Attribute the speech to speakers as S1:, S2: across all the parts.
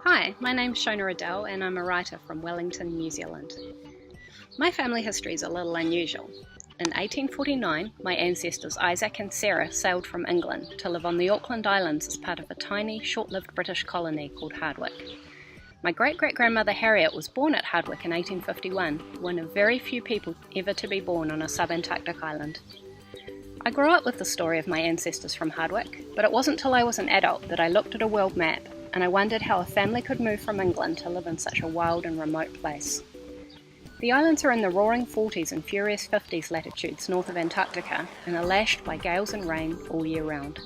S1: Hi, my name's Shona Riddell and I'm a writer from Wellington, New Zealand. My family history is a little unusual. In 1849, my ancestors Isaac and Sarah sailed from England to live on the Auckland Islands as part of a tiny, short-lived British colony called Hardwick. My great-great-grandmother Harriet was born at Hardwick in 1851, one of very few people ever to be born on a Subantarctic island. I grew up with the story of my ancestors from Hardwick, but it wasn't till I was an adult that I looked at a world map and I wondered how a family could move from England to live in such a wild and remote place. The islands are in the roaring 40s and furious 50s latitudes north of Antarctica and are lashed by gales and rain all year round.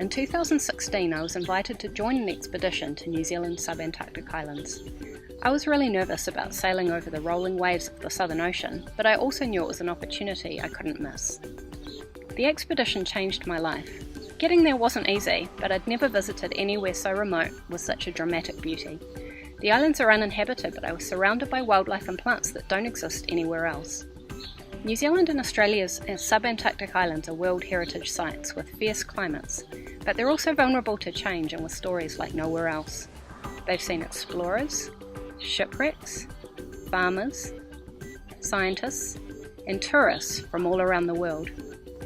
S1: In 2016 I was invited to join an expedition to New Zealand's Subantarctic Islands. I was really nervous about sailing over the rolling waves of the Southern Ocean, but I also knew it was an opportunity I couldn't miss. The expedition changed my life. Getting there wasn't easy, but I'd never visited anywhere so remote with such a dramatic beauty. The islands are uninhabited, but I was surrounded by wildlife and plants that don't exist anywhere else. New Zealand and Australia's subantarctic islands are World Heritage Sites with fierce climates, but they're also vulnerable to change and with stories like nowhere else. They've seen explorers, shipwrecks, farmers, scientists, and tourists from all around the world.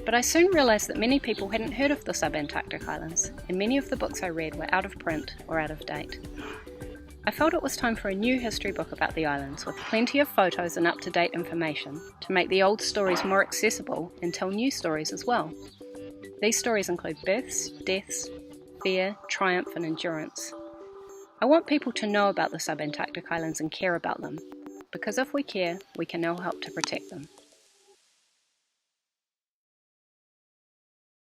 S1: But I soon realised that many people hadn't heard of the Subantarctic Islands, and many of the books I read were out of print or out of date. I felt it was time for a new history book about the islands, with plenty of photos and up-to-date information, to make the old stories more accessible and tell new stories as well. These stories include births, deaths, fear, triumph and endurance. I want people to know about the Subantarctic Islands and care about them, because if we care, we can now help to protect them.